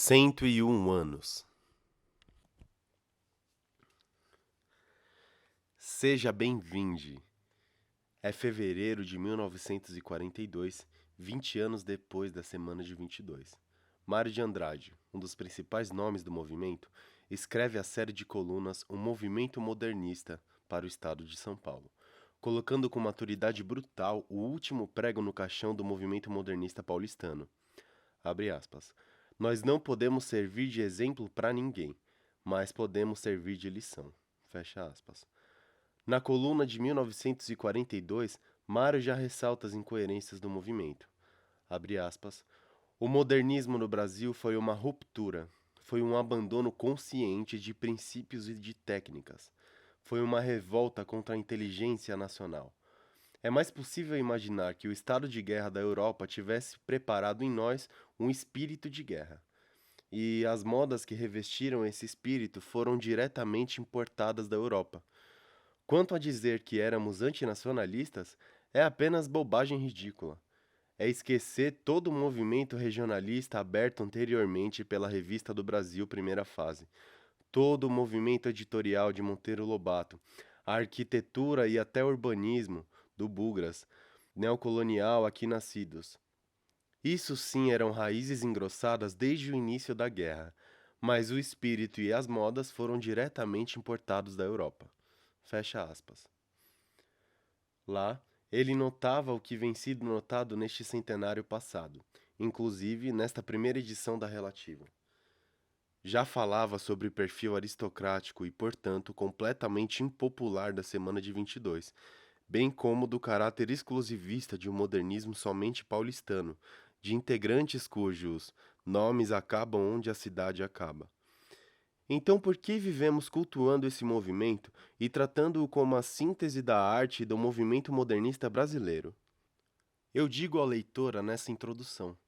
101 anos. Seja bem-vindo. É fevereiro de 1942, 20 anos depois da Semana de 22. Mário de Andrade, um dos principais nomes do movimento, escreve a série de colunas Um Movimento Modernista para o Estado de São Paulo, colocando com maturidade brutal o último prego no caixão do movimento modernista paulistano. Abre aspas. Nós não podemos servir de exemplo para ninguém, mas podemos servir de lição. Fecha aspas. Na coluna de 1942, Mário já ressalta as incoerências do movimento. Abre aspas. O modernismo no Brasil foi uma ruptura, foi um abandono consciente de princípios e de técnicas. Foi uma revolta contra a inteligência nacional. É mais possível imaginar que o estado de guerra da Europa tivesse preparado em nós um espírito de guerra. E as modas que revestiram esse espírito foram diretamente importadas da Europa. Quanto a dizer que éramos antinacionalistas, é apenas bobagem ridícula. É esquecer todo o movimento regionalista aberto anteriormente pela Revista do Brasil Primeira Fase, todo o movimento editorial de Monteiro Lobato, a arquitetura e até o urbanismo do Bugras, neocolonial aqui nascidos. Isso sim eram raízes engrossadas desde o início da guerra, mas o espírito e as modas foram diretamente importados da Europa. Fecha aspas. Lá, ele notava o que vem sido notado neste centenário passado, inclusive nesta primeira edição da Relativa. Já falava sobre o perfil aristocrático e, portanto, completamente impopular da Semana de 22, bem como do caráter exclusivista de um modernismo somente paulistano, de integrantes cujos nomes acabam onde a cidade acaba. Então, por que vivemos cultuando esse movimento e tratando-o como a síntese da arte e do movimento modernista brasileiro? Eu digo ao leitor nessa introdução,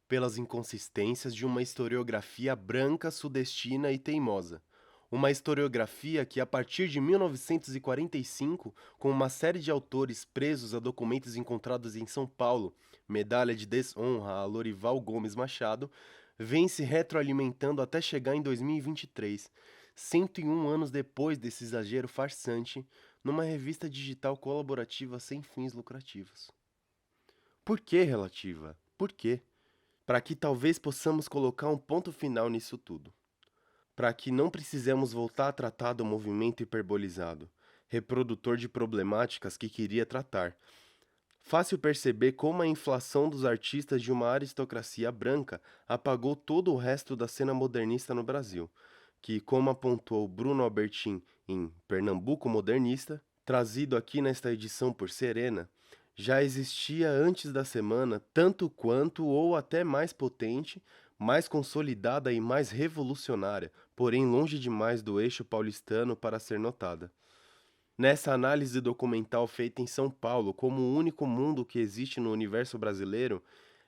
pelas inconsistências de uma historiografia branca, sudestina e teimosa. Uma historiografia que, a partir de 1945, com uma série de autores presos a documentos encontrados em São Paulo, medalha de desonra a Lorival Gomes Machado, vem se retroalimentando até chegar em 2023, 101 anos depois desse exagero farsante, numa revista digital colaborativa sem fins lucrativos. Por que relativa? Por quê? Para que talvez possamos colocar um ponto final nisso tudo. Para que não precisemos voltar a tratar do movimento hiperbolizado, reprodutor de problemáticas que queria tratar. Fácil perceber como a inflação dos artistas de uma aristocracia branca apagou todo o resto da cena modernista no Brasil, que, como apontou Bruno Albertin em Pernambuco Modernista, trazido aqui nesta edição por Serena, já existia antes da semana tanto quanto ou até mais potente, mais consolidada e mais revolucionária, porém longe demais do eixo paulistano para ser notada. Nessa análise documental feita em São Paulo como o único mundo que existe no universo brasileiro,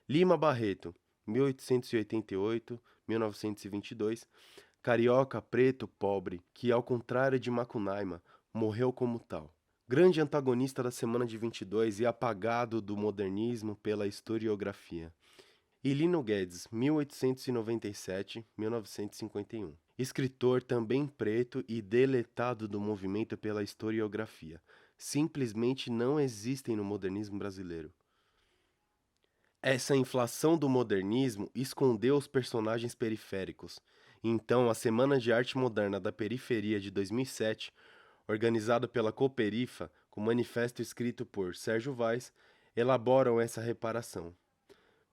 Lima Barreto, 1888-1922, carioca preto pobre, que ao contrário de Macunaíma, morreu como tal. Grande antagonista da Semana de 22 e apagado do modernismo pela historiografia. E Lino Guedes, 1897-1951. Escritor também preto e deletado do movimento pela historiografia. Simplesmente não existem no modernismo brasileiro. Essa inflação do modernismo escondeu os personagens periféricos. Então, a Semana de Arte Moderna da Periferia de 2007, organizada pela Cooperifa, com manifesto escrito por Sérgio Vaz, elaboram essa reparação.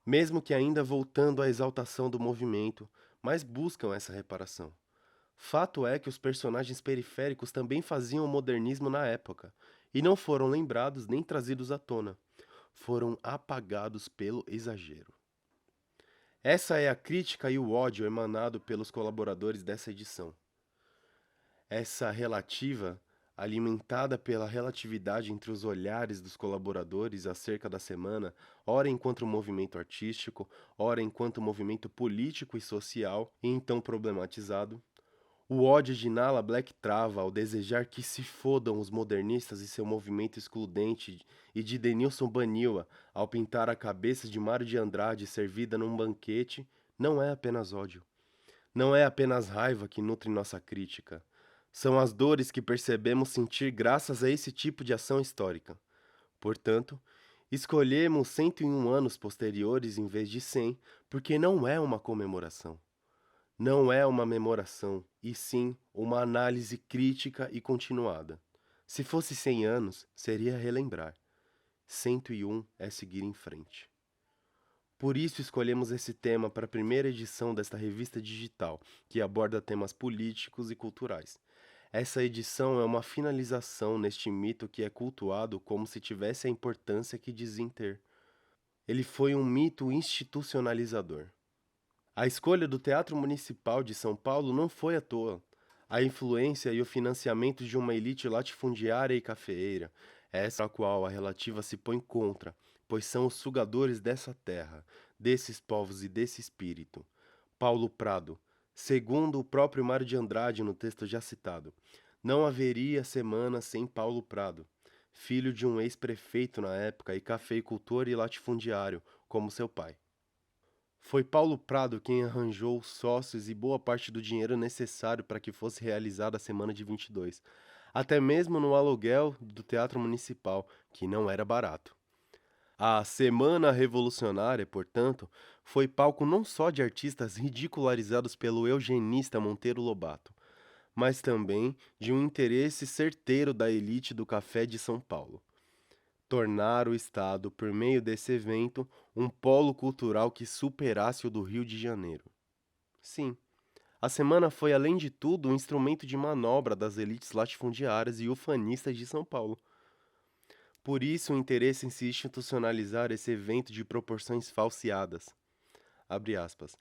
Mesmo que ainda voltando à exaltação do movimento, mas buscam essa reparação. Fato é que os personagens periféricos também faziam o modernismo na época, e não foram lembrados nem trazidos à tona. Foram apagados pelo exagero. Essa é a crítica e o ódio emanado pelos colaboradores dessa edição. Essa relativa, alimentada pela relatividade entre os olhares dos colaboradores acerca da semana, ora enquanto movimento artístico, ora enquanto movimento político e social, e então problematizado. O ódio de Nala Black trava ao desejar que se fodam os modernistas e seu movimento excludente, e de Denilson Baniwa ao pintar a cabeça de Mário de Andrade servida num banquete, não é apenas ódio. Não é apenas raiva que nutre nossa crítica. São as dores que percebemos sentir graças a esse tipo de ação histórica. Portanto, escolhemos 101 anos posteriores em vez de 100, porque não é uma comemoração. Não é uma memoração, e sim uma análise crítica e continuada. Se fosse 100 anos, seria relembrar. 101 é seguir em frente. Por isso escolhemos esse tema para a primeira edição desta revista digital, que aborda temas políticos e culturais. Essa edição é uma finalização neste mito que é cultuado como se tivesse a importância que dizem ter. Ele foi um mito institucionalizador. A escolha do Teatro Municipal de São Paulo não foi à toa. A influência e o financiamento de uma elite latifundiária e cafeeira, essa a qual a relativa se põe contra, pois são os sugadores dessa terra, desses povos e desse espírito. Paulo Prado, segundo o próprio Mário de Andrade no texto já citado, não haveria semana sem Paulo Prado, filho de um ex-prefeito na época e cafeicultor e latifundiário, como seu pai. Foi Paulo Prado quem arranjou os sócios e boa parte do dinheiro necessário para que fosse realizada a Semana de 22, até mesmo no aluguel do Teatro Municipal, que não era barato. A Semana Revolucionária, portanto, foi palco não só de artistas ridicularizados pelo eugenista Monteiro Lobato, mas também de um interesse certeiro da elite do café de São Paulo. Tornar o Estado, por meio desse evento, um polo cultural que superasse o do Rio de Janeiro. Sim, a semana foi, além de tudo, um instrumento de manobra das elites latifundiárias e ufanistas de São Paulo. Por isso, o interesse em se institucionalizar esse evento de proporções falseadas. Abre aspas.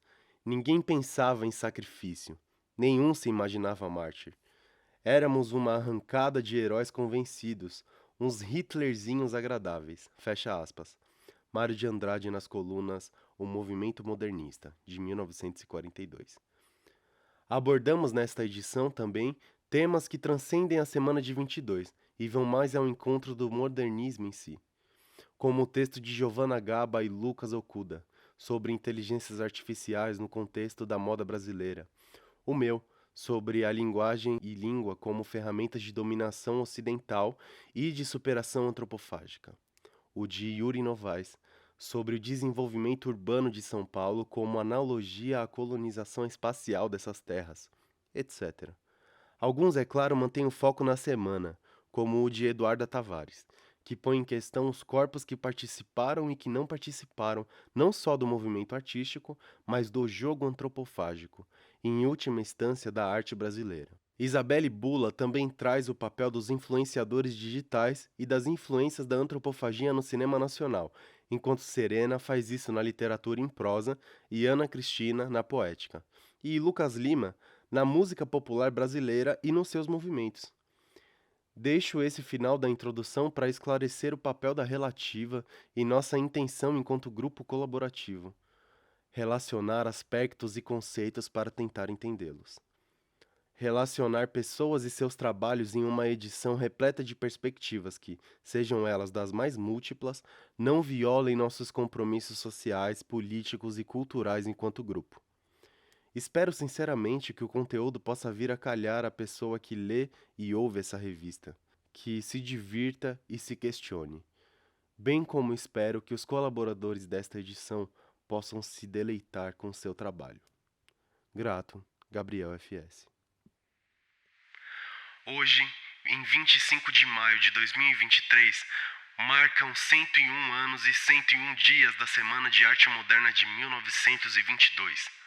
Ninguém pensava em sacrifício. Nenhum se imaginava mártir. Éramos uma arrancada de heróis convencidos, uns Hitlerzinhos agradáveis. Fecha aspas. Mário de Andrade nas colunas O Movimento Modernista, de 1942. Abordamos nesta edição também temas que transcendem a semana de 22 e vão mais ao encontro do modernismo em si, como o texto de Giovanna Gaba e Lucas Okuda, sobre inteligências artificiais no contexto da moda brasileira. O meu, sobre a linguagem e língua como ferramentas de dominação ocidental e de superação antropofágica. O de Yuri Novaes, sobre o desenvolvimento urbano de São Paulo como analogia à colonização espacial dessas terras, etc. Alguns, é claro, mantêm o foco na semana, como o de Eduarda Tavares, que põe em questão os corpos que participaram e que não participaram, não só do movimento artístico, mas do jogo antropofágico, e em última instância da arte brasileira. Isabelle Bula também traz o papel dos influenciadores digitais e das influências da antropofagia no cinema nacional, enquanto Serena faz isso na literatura em prosa e Ana Cristina na poética, e Lucas Lima na música popular brasileira e nos seus movimentos. Deixo esse final da introdução para esclarecer o papel da relativa e nossa intenção enquanto grupo colaborativo. Relacionar aspectos e conceitos para tentar entendê-los. Relacionar pessoas e seus trabalhos em uma edição repleta de perspectivas que, sejam elas das mais múltiplas, não violem nossos compromissos sociais, políticos e culturais enquanto grupo. Espero sinceramente que o conteúdo possa vir a calhar a pessoa que lê e ouve essa revista, que se divirta e se questione, bem como espero que os colaboradores desta edição possam se deleitar com seu trabalho. Grato, Gabriel FS. Hoje, em 25 de maio de 2023, marcam 101 anos e 101 dias da Semana de Arte Moderna de 1922.